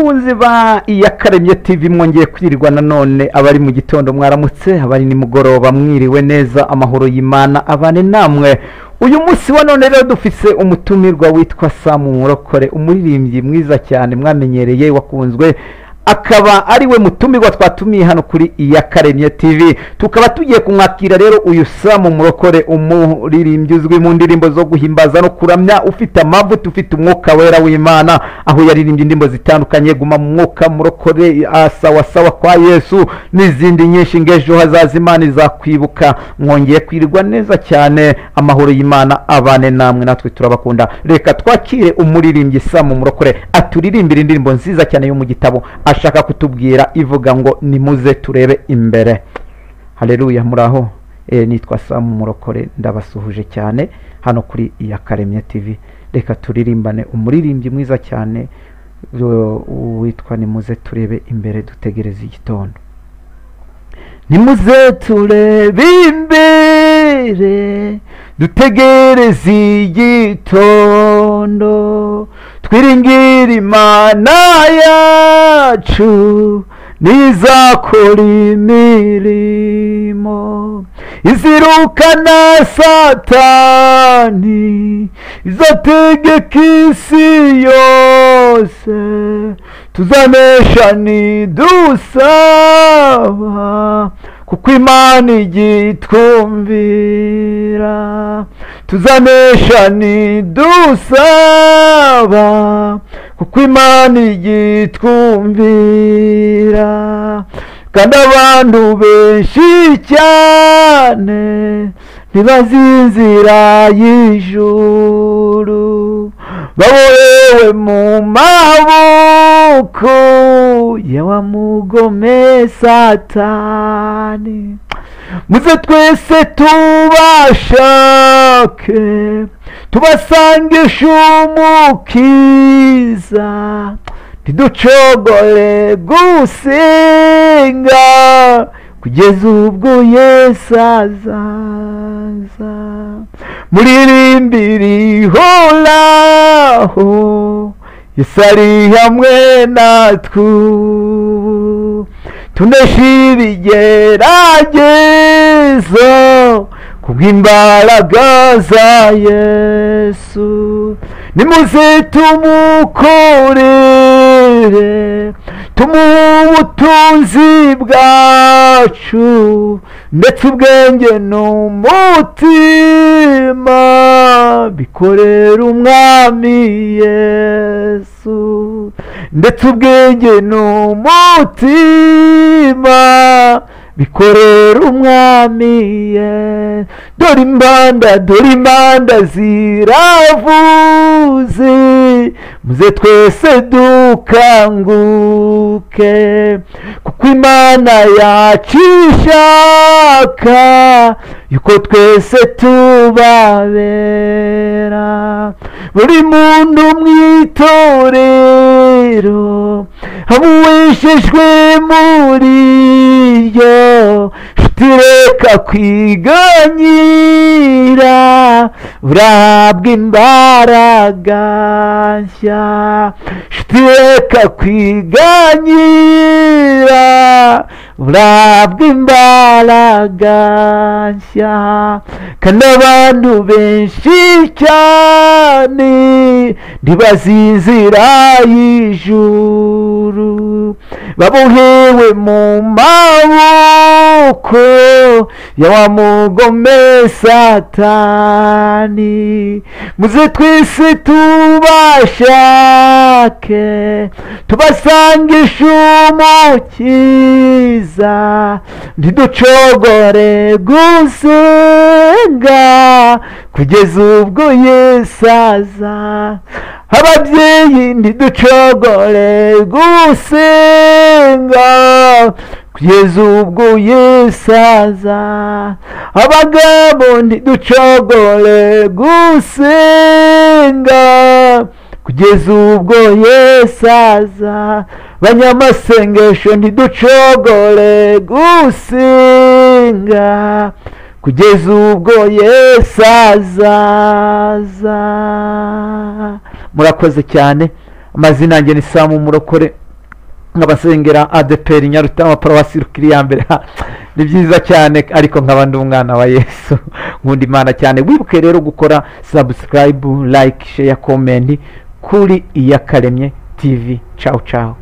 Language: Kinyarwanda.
bakunzi ba Iyakaremye TV mwongeye kwirirwa nanone abari mu gitondo mwaramutse abari nimugoroba mwiriwe neza amahoro y'Imana abane namwe uyu munsi wa none rero dufise umutumirwa witwa Sam Murokore umuririmbyi mwiza cyane mwamenyereye wakunzwe akaba ari we mutumirwa twatumiye hano kuri Iyakaremye TV tukaba tugiye kumwakira rero uyu Sam Murokore umuririmbyi uzwi mu ndirimbo zo guhimbaza no kuramya ufite amavuta ufite umwuka wera w'Imana aho yaririmbye indirimbo zitandukanye guma mu mwuka Murokore sawa sawa kwa Yesu n'izindi nyinshi ngejo hazaza Imana izakwibuka mwongeye kwirirwa neza cyane amahoro y'Imana abane namwe natwe turabakunda reka twakire umuririmbyi Sam Murokore aturirimbira indirimbo nziza cyane yo mu gitabo ashaka kutubwira ivuga ngo nimuze turebe imbere. Haleluya muraho. Nitwa Sam Murokore ndabasuhuje cyane hano kuri Iyakaremye TV. Reka turirimbane umuririmbyi mwiza cyane witwa nimuze turebe imbere dutegereze igitondo. Nimuze turebe imbere dutegereze igitondo twiringira Imana yacu nizakora imirimo izirukana Satani izategeka isi yose tuzanesha nidusaba kuko Imana igitwumvira tuzanesha nidusaba kuko Imana igitwumvira kandi abantu benshi cyane ntibazi inzira y'ijuru babohewe mu maboko yawa mugome Satani muze twese tubashake tubasangisha umukiza ntiducogore gusenga kugeza ubwo Yesu azaza muririmbire ihoraho Yesu ari hamwe natwe tuneshe ibigeragezo kubw'imbaraga za Yesu nimuze tumukorere tumuhe ubutunzi bwacu ndetse ubwenge n'umutima bikorera umwami Yesu ndetse ubwenge n'umutima bikorera umwami Yesu dore imbanda ziravuze muze twese dukanguke kuko Imana yacu ishaka yuko twese tubabera buri muntu mw'itorero habuweshejwe muri ryo reka kwiganyira urahabwa imbaraga nshya reka kwiganyira urahabwa imbaraga nshya kandi abantu benshi cyane ntibazi inzira y'ijuru babohewe mu maboko yawa mugome Satani muze twese tubashake tubasangisha umukiza ntiducogore gusenga kugeza ubwo Yesu aza ababyeyi ntiducogore gusenga kugeza ubwo Yesu aza abagabo ntiducogore gusenga kugeza ubwo Yesu aza banyamasengesho ntiducogore gusenga kugeza ubwo Yesu azaza. Murakoze cyane. Amazina yanjye ni Sam Murokore, nkabasengera ADPR Nyarutama Paruwasi Rukiri mbere ni byiza cyane ariko nkaba ndi umwana wa Yesu nkunda Imana cyane. Wibuke rero gukora subscribe, like, share, comment kuri Iyakaremye TV. Ciao ciao.